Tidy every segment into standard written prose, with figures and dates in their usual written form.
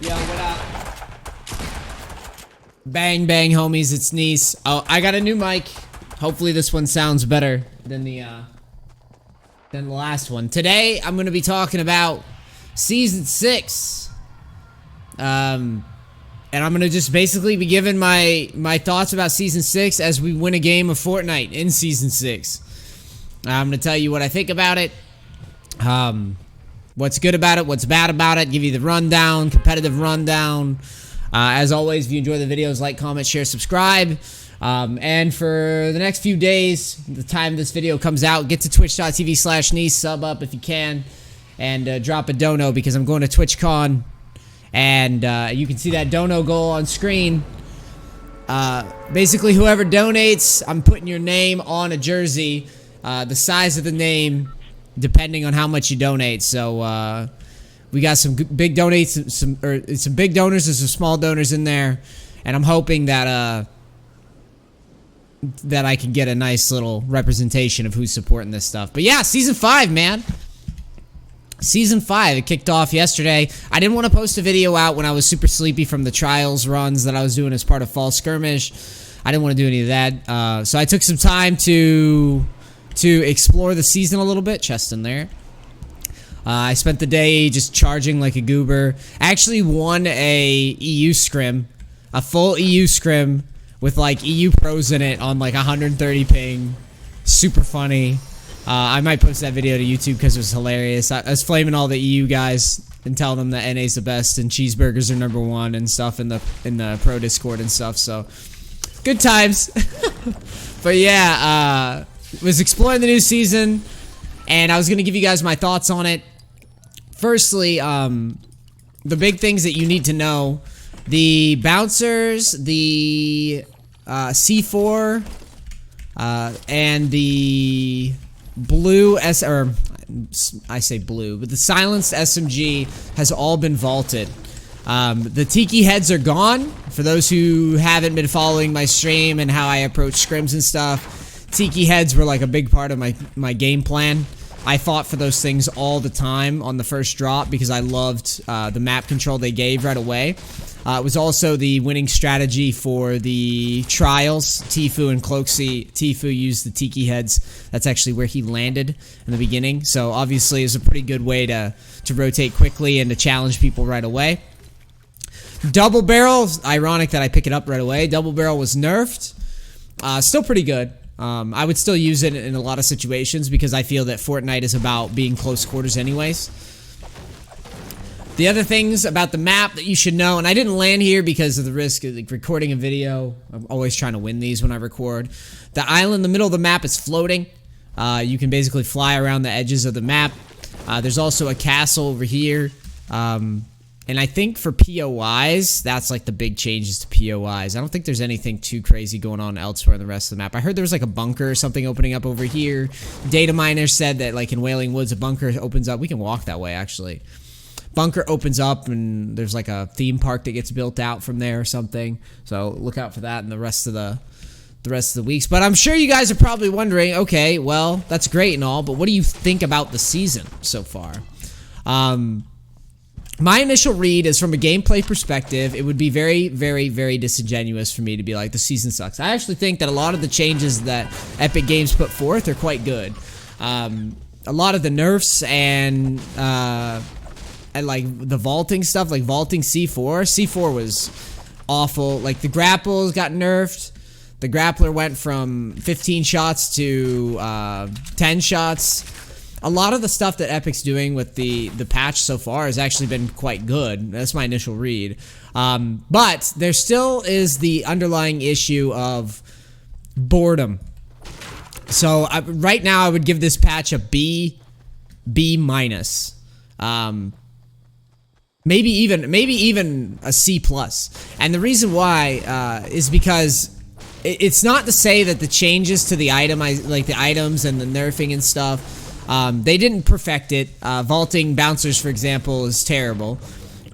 Yo, what up? Bang, bang, homies, it's NEACE. Oh, I got a new mic. Hopefully this one sounds better than the last one. Today, I'm gonna be talking about Season 6. And I'm gonna just basically be giving my thoughts about Season 6 as we win a game of Fortnite in Season 6. I'm gonna tell you what I think about it. What's good about it, what's bad about it, give you the rundown, competitive rundown. As always, if you enjoy the videos, like, comment, share, subscribe. And for the next few days, the time this video comes out, get to twitch.tv/NEACE, sub up if you can, and drop a dono because I'm going to TwitchCon. And you can see that dono goal on screen. Basically, whoever donates, I'm putting your name on a jersey. The size of the name, depending on how much you donate. So we got some big donates, some big donors, and some small donors in there, and I'm hoping that that I can get a nice little representation of who's supporting this stuff. But yeah, Season 5, man. Season 5, it kicked off yesterday. I didn't want to post a video out when I was super sleepy from the trials runs that I was doing as part of Fall Skirmish. I didn't want to do any of that. So I took some time to explore the season a little bit. Chest in there. I spent the day just charging like a goober. I actually won a EU scrim. A full EU scrim with like EU pros in it on like 130 ping. Super funny. I might post that video to YouTube because it was hilarious. I was flaming all the EU guys and telling them that NA's the best and cheeseburgers are #1 and stuff in the pro Discord and stuff. So good times. But yeah, was exploring the new season, and I was gonna give you guys my thoughts on it. Firstly, the big things that you need to know: the bouncers, the C4, and the blue I say blue, but the silenced SMG has all been vaulted. The tiki heads are gone. For those who haven't been following my stream and how I approach scrims and stuff, tiki heads were like a big part of my game plan. I fought for those things all the time on the first drop because I loved the map control they gave right away. It was also the winning strategy for the trials. Tfue and Cloaksy. Tfue used the tiki heads. That's actually where he landed in the beginning. So obviously it's a pretty good way to rotate quickly and to challenge people right away. Double barrel, ironic that I pick it up right away. Double barrel was nerfed. Still pretty good. I would still use it in a lot of situations because I feel that Fortnite is about being close quarters anyways. The other things about the map that you should know, and I didn't land here because of the risk of like, recording a video. I'm always trying to win these when I record. The island in the middle of the map is floating. You can basically fly around the edges of the map. There's also a castle over here. And I think for POIs, that's like the big changes to POIs. I don't think there's anything too crazy going on elsewhere in the rest of the map. I heard there was like a bunker or something opening up over here. Data miner said that like in Wailing Woods, a bunker opens up. We can walk that way actually. Bunker opens up and there's like a theme park that gets built out from there or something. So look out for that in the rest of the weeks. But I'm sure you guys are probably wondering, okay, well, that's great and all, but what do you think about the season so far? My initial read is from a gameplay perspective, it would be very, very, very disingenuous for me to be like, the season sucks. I actually think that a lot of the changes that Epic Games put forth are quite good. A lot of the nerfs and like the vaulting stuff, like vaulting C4. C4 was awful. Like the grapples got nerfed. The grappler went from 15 shots to 10 shots. A lot of the stuff that Epic's doing with the patch so far has actually been quite good. That's my initial read. But there still is the underlying issue of boredom. So right now I would give this patch a B minus. Maybe even a C plus. And the reason why is because it's not to say that the changes to the like the items and the nerfing and stuff, they didn't perfect it. Vaulting bouncers, for example, is terrible.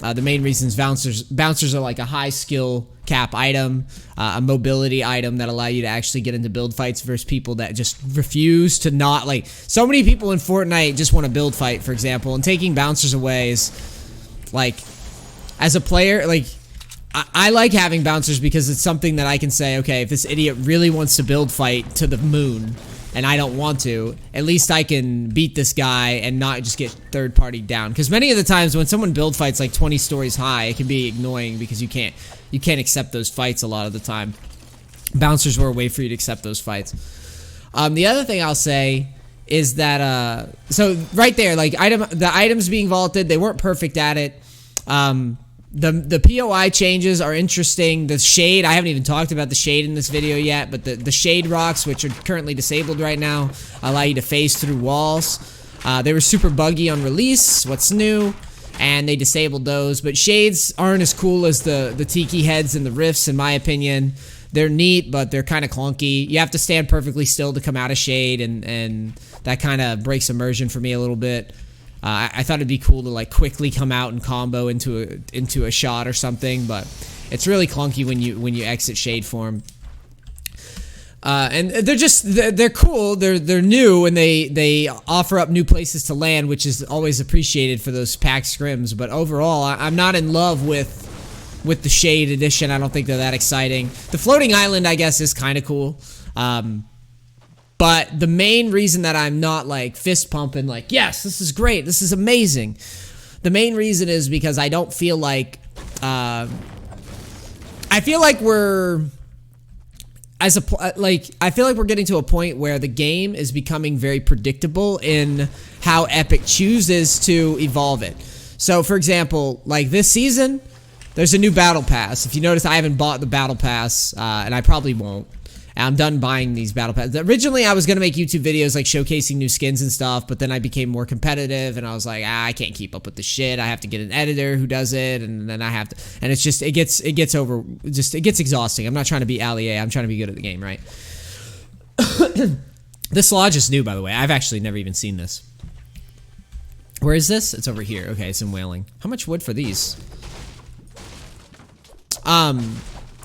The main reason is bouncers are like a high skill cap item, a mobility item that allow you to actually get into build fights versus people that just refuse to not, like, so many people in Fortnite just want to build fight, for example, and taking bouncers away is, like, as a player, like, I like having bouncers because it's something that I can say, okay, if this idiot really wants to build fight to the moon and I don't want to, at least I can beat this guy and not just get third party down. Because many of the times when someone build fights like 20 stories high, it can be annoying because you can't accept those fights a lot of the time. Bouncers were a way for you to accept those fights. The other thing I'll say is that, so right there, like the items being vaulted, they weren't perfect at it. The POI changes are interesting. The shade, I haven't even talked about the shade in this video yet, but the shade rocks, which are currently disabled right now, allow you to phase through walls. They were super buggy on release, what's new, and they disabled those. But shades aren't as cool as the tiki heads and the rifts, in my opinion. They're neat, but they're kind of clunky. You have to stand perfectly still to come out of shade, and that kind of breaks immersion for me a little bit. I thought it'd be cool to like quickly come out and combo into a shot or something, but it's really clunky when you exit shade form. And they're cool. They're new, and they offer up new places to land, which is always appreciated for those pack scrims. But overall, I'm not in love with the shade edition. I don't think they're that exciting. The floating island, I guess, is kind of cool. But the main reason that I'm not like fist pumping, like, yes, this is great, this is amazing. The main reason is because I don't feel like, I feel like we're getting to a point where the game is becoming very predictable in how Epic chooses to evolve it. So, for example, like this season, there's a new battle pass. If you notice, I haven't bought the battle pass, and I probably won't. I'm done buying these battle passes. Originally, I was going to make YouTube videos like showcasing new skins and stuff, but then I became more competitive, and I was like, I can't keep up with the shit. I have to get an editor who does it, and then I have to, and it's just, it gets exhausting. I'm not trying to be Ali A. I'm trying to be good at the game, right? This lodge is new, by the way. I've actually never even seen this. Where is this? It's over here. Okay, it's in Whaling. How much wood for these?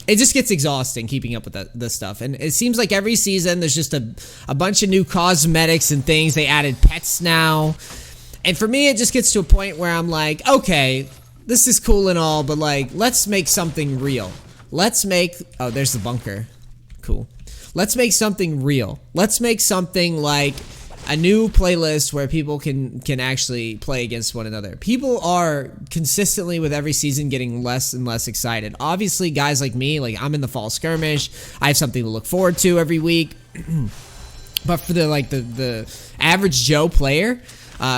It just gets exhausting keeping up with this stuff. And it seems like every season there's just a bunch of new cosmetics and things. They added pets now. And for me, it just gets to a point where I'm like, okay, this is cool and all, but like, let's make something real. Let's make, oh, there's the bunker. Cool. Let's make something real. Let's make something like a new playlist where people can actually play against one another. People are consistently with every season getting less and less excited. Obviously, guys like me, like I'm in the fall skirmish. I have something to look forward to every week. But for the average Joe player,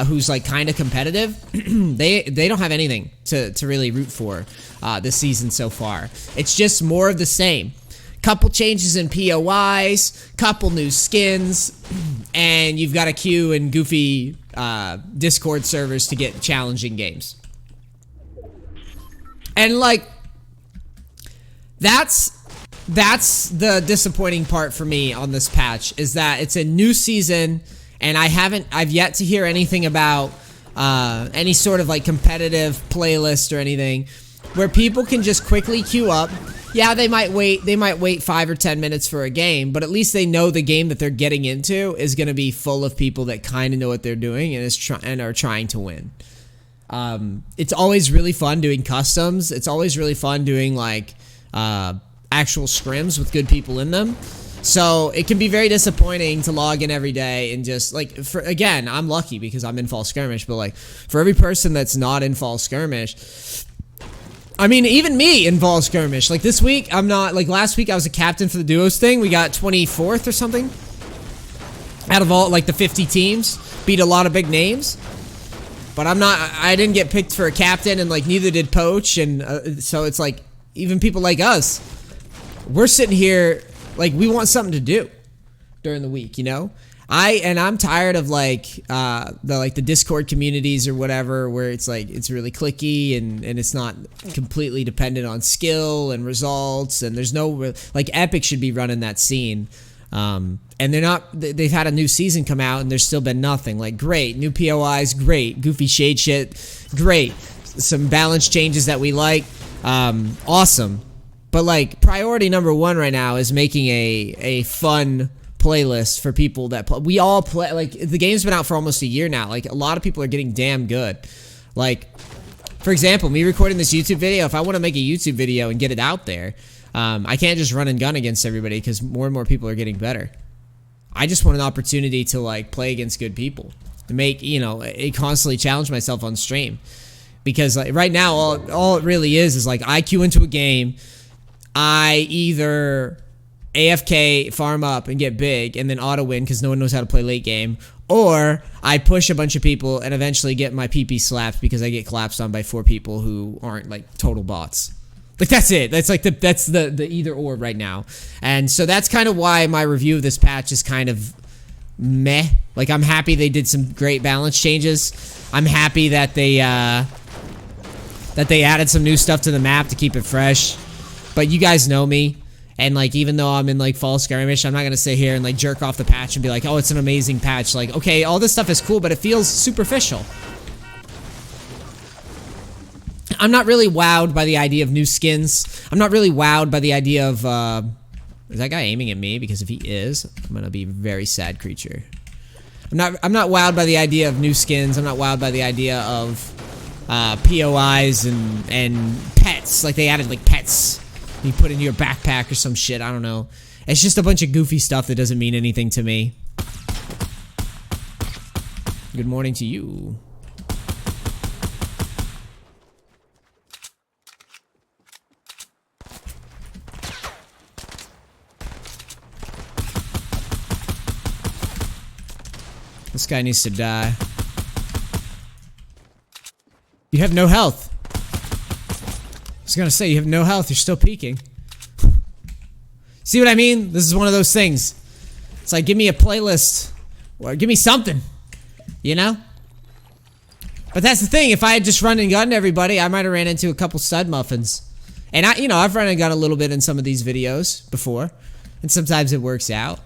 who's like kind of competitive, they don't have anything to really root for this season so far. It's just more of the same. Couple changes in POIs, couple new skins, and you've got a queue in goofy Discord servers to get challenging games. And like, that's the disappointing part for me on this patch, is that it's a new season, and I've yet to hear anything about any sort of like competitive playlist or anything where people can just quickly queue up. Yeah, they might wait 5 or 10 minutes for a game, but at least they know the game that they're getting into is going to be full of people that kind of know what they're doing and are trying to win. It's always really fun doing customs. It's always really fun doing like actual scrims with good people in them. So it can be very disappointing to log in every day and just like, again, I'm lucky because I'm in fall skirmish, but like for every person that's not in fall skirmish, I mean, even me in fall skirmish. Like this week, I'm not, like last week I was a captain for the duos thing. We got 24th or something. Out of all, like the 50 teams. Beat a lot of big names. But I didn't get picked for a captain, and like neither did Poach. And so it's like, even people like us, we're sitting here, like we want something to do during the week, you know? I'm tired of like the Discord communities or whatever, where it's like it's really clicky and it's not completely dependent on skill and results, and there's no like Epic should be running that scene, and they're not. They've had a new season come out and there's still been nothing. Like great new POIs, great goofy shade shit, great some balance changes that we like, awesome, but like priority number one right now is making a fun playlist for people that play. We all play, like the game's been out for almost a year now. Like a lot of people are getting damn good. Like For example, me recording this YouTube video, if I want to make a YouTube video and get it out there, I can't just run and gun against everybody because more and more people are getting better. I just want an opportunity to like play against good people, to make, you know, constantly challenge myself on stream. Because like right now, all it really is like I queue into a game, I either AFK, farm up, and get big, and then auto win because no one knows how to play late game, or I push a bunch of people and eventually get my PP slapped because I get collapsed on by 4 people who aren't like total bots. Like that's it. That's like that's the either or right now. And so that's kind of why my review of this patch is kind of meh. Like I'm happy they did some great balance changes. I'm happy that they added some new stuff to the map to keep it fresh. But you guys know me. And like, even though I'm in like fall skirmish, I'm not gonna sit here and like jerk off the patch and be like, oh, it's an amazing patch. Like, okay, all this stuff is cool, but it feels superficial. I'm not really wowed by the idea of new skins. I'm not really wowed by the idea of, is that guy aiming at me? Because if he is, I'm gonna be a very sad creature. I'm not wowed by the idea of new skins. I'm not wowed by the idea of POIs and pets. Like they added like pets. You put in your backpack or some shit, I don't know. It's just a bunch of goofy stuff that doesn't mean anything to me. Good morning to you. This guy needs to die. You have no health. I was gonna say, you have no health, you're still peeking. See what I mean? This is one of those things. It's like, give me a playlist. Or give me something. You know? But that's the thing, if I had just run and gunned everybody, I might have ran into a couple stud muffins. And you know, I've run and gunned a little bit in some of these videos before. And sometimes it works out.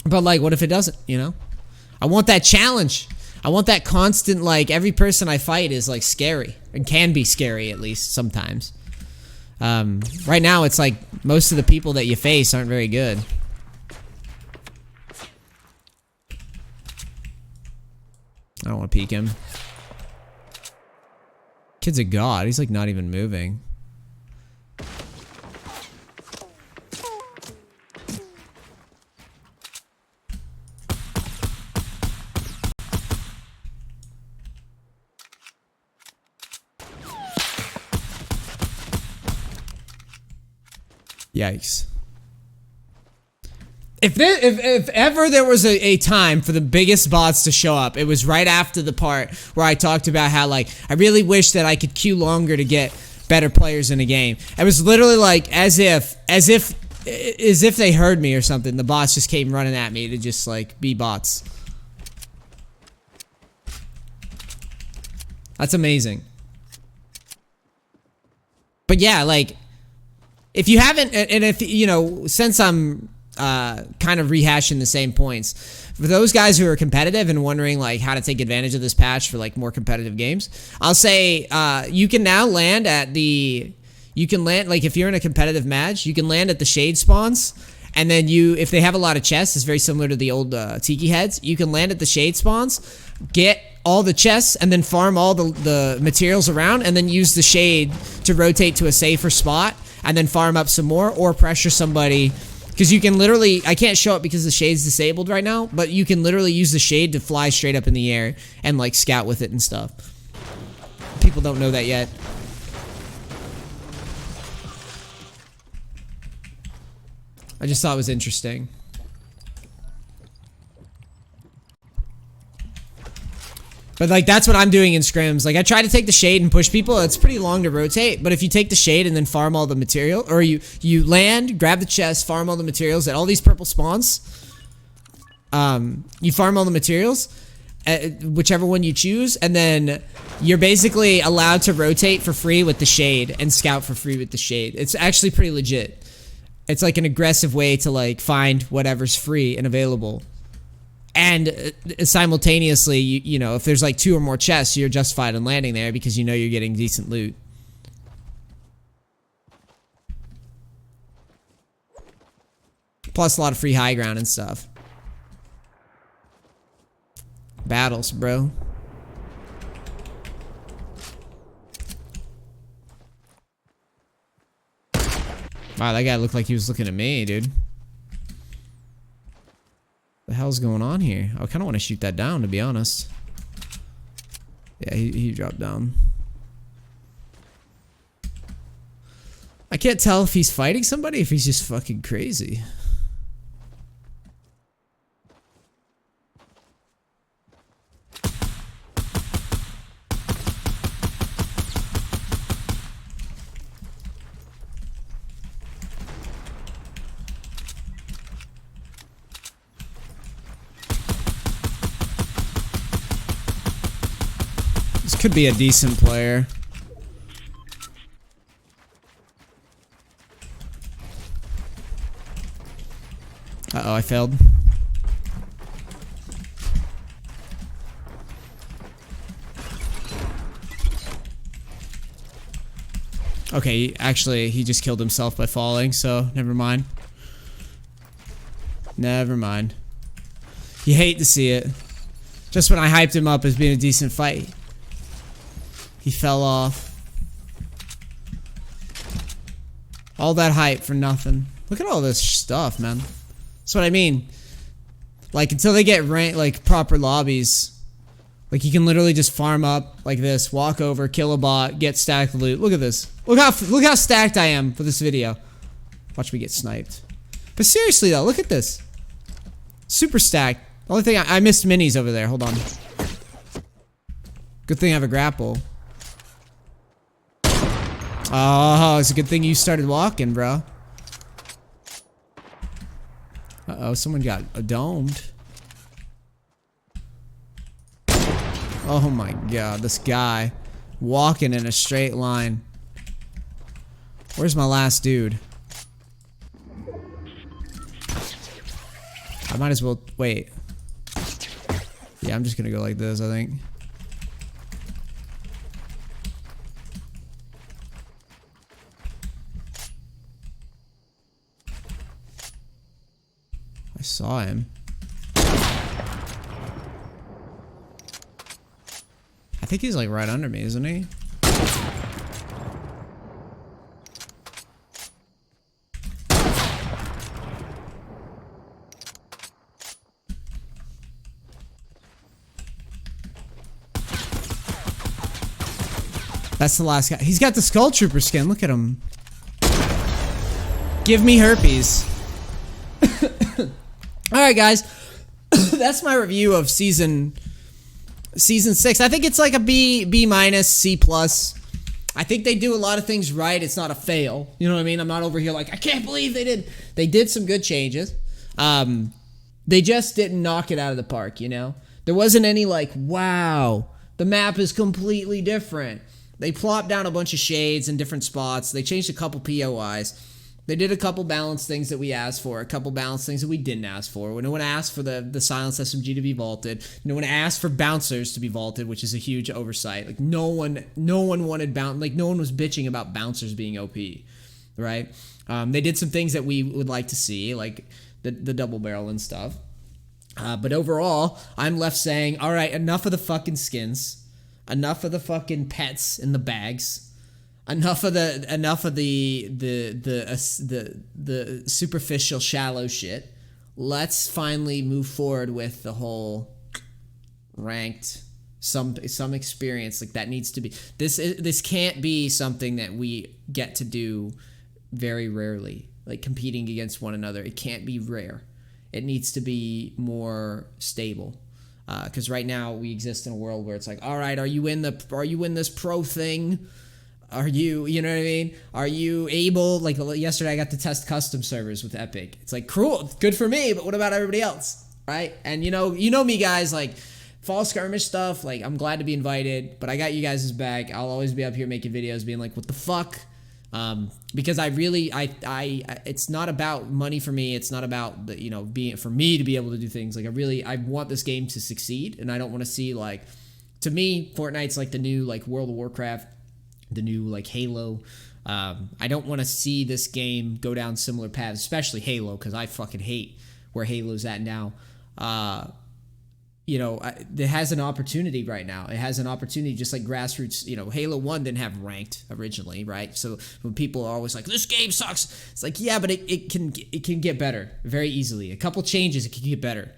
But like, what if it doesn't, you know? I want that challenge. I want that constant, like, every person I fight is, like, scary. And can be scary, at least, sometimes. Right now, it's like, most of the people that you face aren't very good. I don't want to peek him. Kid's a god. He's, like, not even moving. Yikes. If ever there was a time for the biggest bots to show up, it was right after the part where I talked about how, like, I really wish that I could queue longer to get better players in a game. It was literally like as if they heard me or something. The bots just came running at me to just, like, be bots. That's amazing. But yeah, like, if you haven't, and if, you know, since I'm kind of rehashing the same points, for those guys who are competitive and wondering, like, how to take advantage of this patch for, like, more competitive games, I'll say you can now land at the, like, if you're in a competitive match, you can land at the shade spawns, and then if they have a lot of chests, it's very similar to the old Tiki heads, you can land at the shade spawns, get all the chests, and then farm all the materials around, and then use the shade to rotate to a safer spot, and then farm up some more, or pressure somebody, because you can literally, I can't show it because the shade's disabled right now, but you can literally use the shade to fly straight up in the air and, like, scout with it and stuff. People don't know that yet. I just thought it was interesting. But, like, that's what I'm doing in scrims. Like, I try to take the shade and push people. It's pretty long to rotate, but if you take the shade and then farm all the material, or you land, grab the chest, farm all the materials at all these purple spawns, you farm all the materials, whichever one you choose, and then you're basically allowed to rotate for free with the shade and scout for free with the shade. It's actually pretty legit. It's like an aggressive way to, like, find whatever's free and available. And simultaneously, you know, if there's like 2 or more chests, you're justified in landing there because you know you're getting decent loot. Plus a lot of free high ground and stuff. Battles, bro. Wow, that guy looked like he was looking at me, dude. The hell's going on here? I kind of want to shoot that down, to be honest. Yeah, he dropped down. I can't tell if he's fighting somebody, if he's just fucking crazy. This could be a decent player. Uh-oh, I failed. Okay, actually, he just killed himself by falling, so never mind. Never mind. You hate to see it. Just when I hyped him up as being a decent fight, he fell off. All that hype for nothing. Look at all this stuff, man. That's what I mean. Like, until they get like proper lobbies, like you can literally just farm up like this, walk over, kill a bot, get stacked loot. Look at this. Look how stacked I am for this video. Watch me get sniped. But seriously though, look at this. Super stacked. The only thing I missed minis over there. Hold on. Good thing I have a grapple. Oh, it's a good thing you started walking, bro. Uh-oh, someone got domed. Oh my god, this guy walking in a straight line. Where's my last dude? I might as well wait. Yeah, I'm just gonna go like this, I think. I saw him. I think he's like right under me, isn't he? That's the last guy. He's got the Skull Trooper skin. Look at him. Give me herpes. Alright, guys. That's my review of season 6. I think it's like a B minus, C plus. I think they do a lot of things right. It's not a fail. You know what I mean? I'm not over here like, I can't believe they did. They did some good changes. They just didn't knock it out of the park, you know? There wasn't any like, wow, the map is completely different. They plopped down a bunch of shades in different spots. They changed a couple POIs. They did a couple balanced things that we asked for, a couple balanced things that we didn't ask for. No one asked for the silence SMG to be vaulted. No one asked for bouncers to be vaulted, which is a huge oversight. Like no one wanted no one was bitching about bouncers being OP, right? They did some things that we would like to see, like the double barrel and stuff. But overall, I'm left saying, all right, enough of the fucking skins. Enough of the fucking pets in the bags. Enough of the superficial shallow shit. Let's finally move forward with the whole ranked some experience like that needs to be. This can't be something that we get to do very rarely, like competing against one another. It can't be rare. It needs to be more stable. Because right now we exist in a world where it's like, all right, are you in this pro thing? Are you know what I mean? Are you able, like yesterday I got to test custom servers with Epic. It's like, cool, good for me, but what about everybody else, right? And you know me guys, like fall skirmish stuff, like I'm glad to be invited, but I got you guys' back. I'll always be up here making videos being like, what the fuck? Because I really, it's not about money for me. It's not about being for me to be able to do things. Like I want this game to succeed, and I don't want to see like, to me, Fortnite's like the new like World of Warcraft, the new like Halo. I don't want to see this game go down similar paths, especially Halo, because I fucking hate where Halo's at now. it has an opportunity right now. It has an opportunity, just like grassroots. Halo 1 didn't have ranked originally, right? So when people are always like, this game sucks, it's like, yeah, but it can get better very easily. A couple changes, it can get better.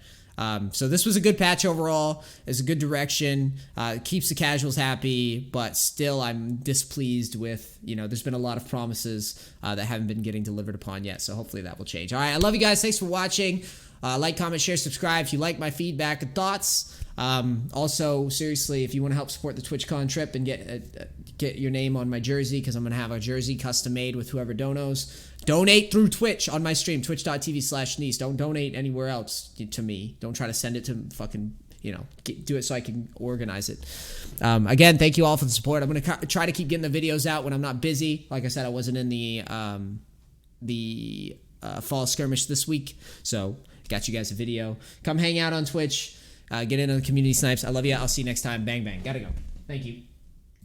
So this was a good patch overall. It's a good direction. It keeps the casuals happy, but still I'm displeased with, there's been a lot of promises that haven't been getting delivered upon yet. So hopefully that will change. All right, I love you guys. Thanks for watching. Like, comment, share, subscribe if you like my feedback and thoughts. Also, seriously, if you want to help support the TwitchCon trip and get your name on my jersey, because I'm going to have a jersey custom made with whoever donos. Donate through Twitch on my stream, twitch.tv/NEACE. Don't donate anywhere else to me. Don't try to send it to fucking, do it so I can organize it. Again, thank you all for the support. I'm going to try to keep getting the videos out when I'm not busy. Like I said, I wasn't in the fall skirmish this week, so got you guys a video. Come hang out on Twitch. Get in on the community snipes. I love you. I'll see you next time. Bang, bang. Gotta go. Thank you.